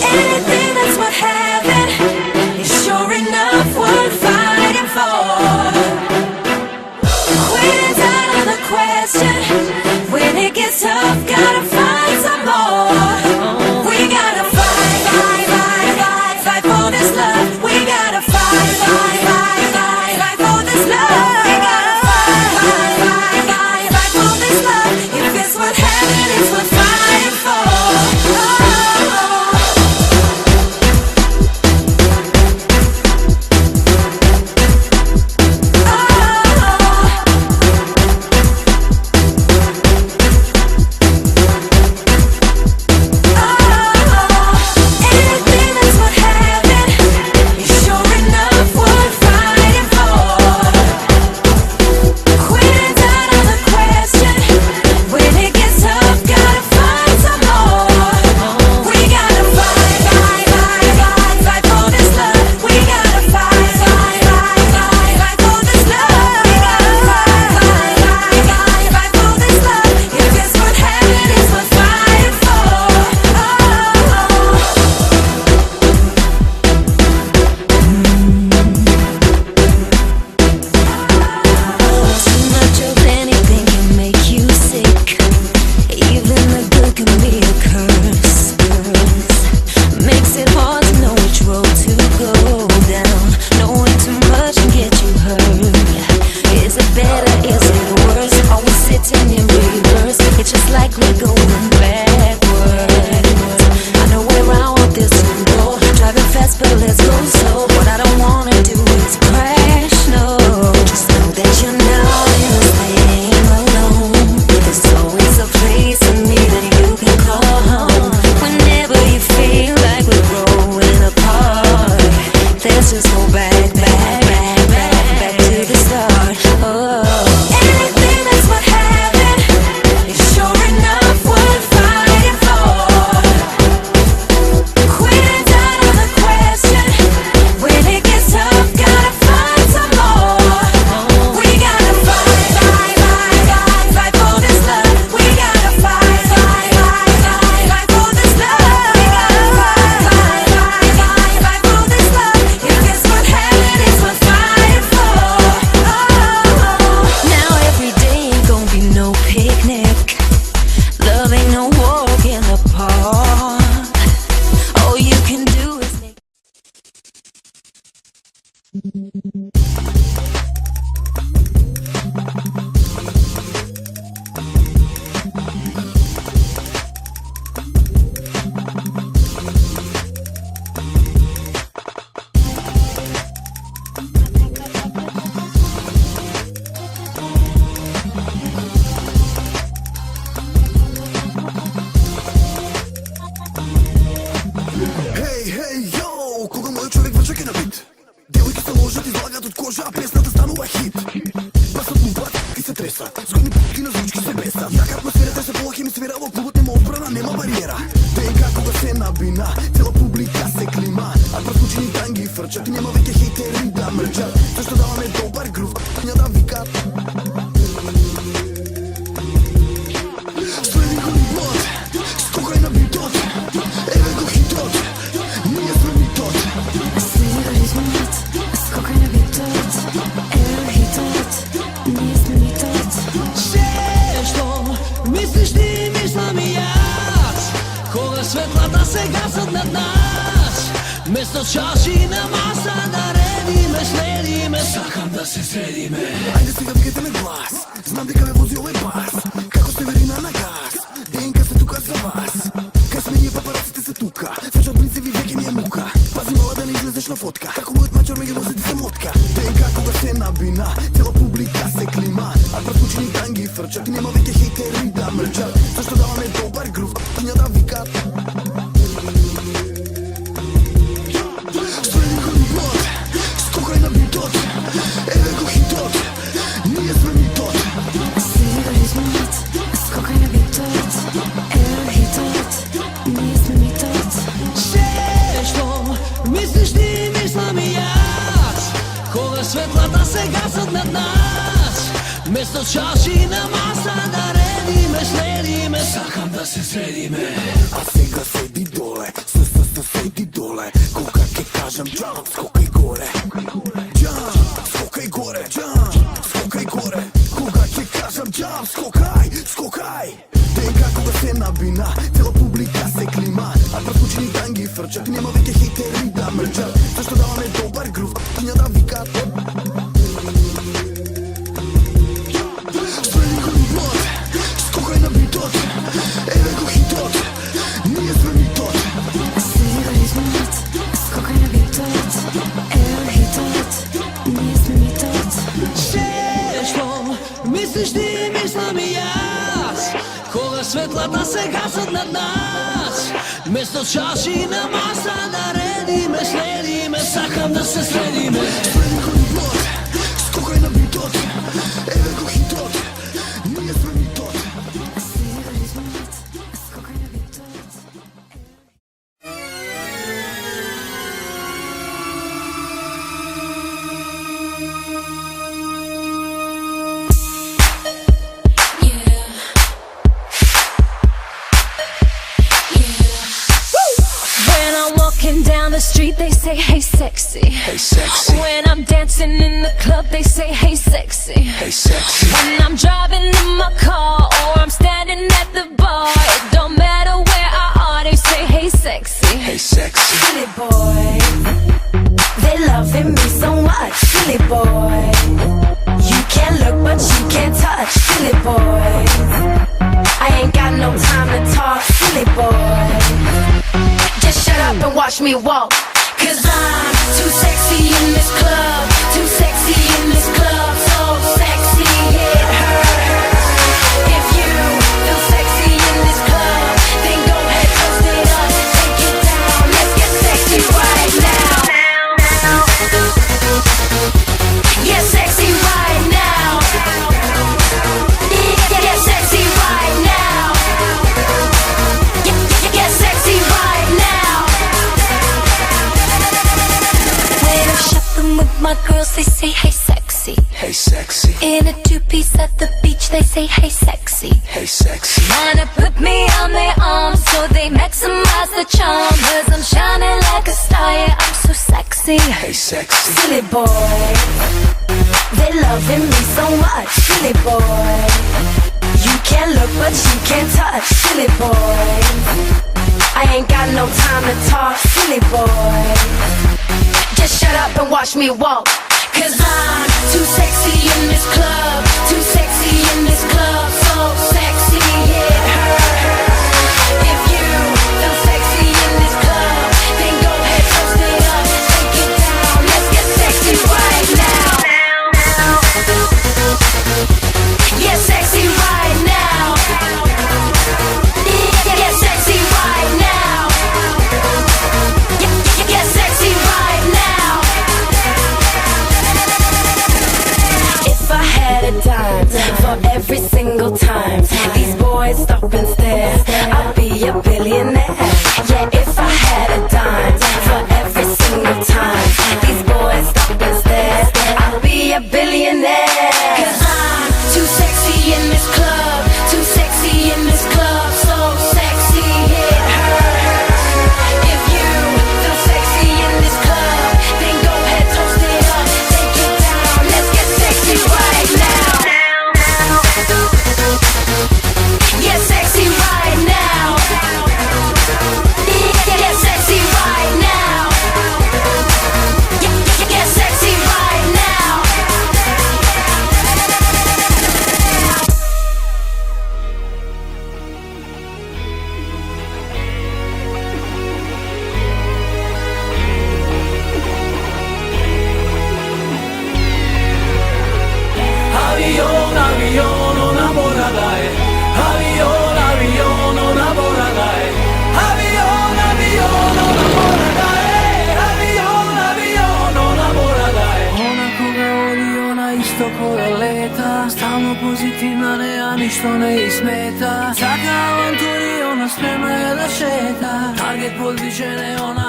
Anything that's worth having is sure enough worth fighting for. Quitting's out of the question. When it gets tough, gotta find some more. We gotta fight, fight, fight, fight, fight for this love. We gotta fight, fight, fight, fight, fight for this love. We gotta fight, fight, fight, fight, fight for this love. If it's worth having, it's worth fighting for. Светлата се гасат над нас. Вместо чаши на маса да редиме, следиме. Сакам да се средиме. А сега седи доле, с jump, skokaj gore, jump, skokaj gore, jump, skokaj gore. Кога ти кажам jump, скокай. Тенка кога се набина, цела публика се клима. А пред учени танги фрчат, няма веќе хейтери да мрчат. Зашто даваме добар грув, тиња да викат. Стрели го ни блот, скокај на битот. Еве го хитот, ние сме митот. Свира ритмот, скокај на битот. Ево хитот, ние сме митот. Сеќавам, мислиш ти, мислам и јас. Кога светлата се гасат над нас, место чаши на маса да редиме, следиме, сакам да се средиме. Стрели го ни блот, скокај на битот. Еве го хитот, ние сме митот. Свира ритмот, скокај на битот. When I'm walking down the street, they say, hey sexy. Hey sexy, When I'm dancing in the club, they say, hey sexy. hey sexy. When I'm driving in my car or I'm standing at the bar, it don't matter where I are, they say, hey sexy. Hey sexy, Silly boy, they loving me so much. Silly boy, you can look but you can't touch. Silly boy, I ain't got no time to talk. Silly boy, just shut up and watch me walk. 'Cause I'm too sexy in this club, too sexy in this club, so sexy it hurts. If you feel sexy in this club, then go ahead, toast it up, take it down, let's get sexy right now. Get sexy right now. Get sexy right now. Get sexy right now. When I'm shopping with my girls, they say, hey sexy. hey sexy, In a two-piece at the beach, they say, hey sexy. hey sexy. Wanna put me on their arms so they maximize the charm. 'Cause I'm shining like a star, yeah, I'm so sexy. Hey sexy, Silly boy, they loving me so much. Silly boy, you can look but you can't touch. Silly boy, I ain't got no time to talk. Silly boy, just shut up and watch me walk. 'Cause I'm too sexy in this club, too sexy in this club, so sexy it hurts. If you feel sexy in this club, then go ahead, toast it up, take it down, let's get sexy right now. Get sexy right now. Get sexy right now. Get sexy right now. If I had a dime for every single time these boys stop and stare, I'd be a billionaire. Yeah, if I had a dime for every single time these boys stop and stare, I'd be a billionaire. 'Cause I'm too sexy in this club, too sexy in this club, so sexy it hurts. If you feel sexy in this club, then go ahead, toast it up, take it down, let's get sexy right now. Get sexy right now. Get sexy right now. Get sexy right now. Avion, avion, namoradai. Avion, avion, namoradai. Avion, avion, namoradai. Avion, avion, namoradai. Ona koga voli, ona isto koga leta. Stalno pozitivna, nema ništa ne ismeta. Svaka avanturi, ona spremna je da šeta. Target podvičene, ona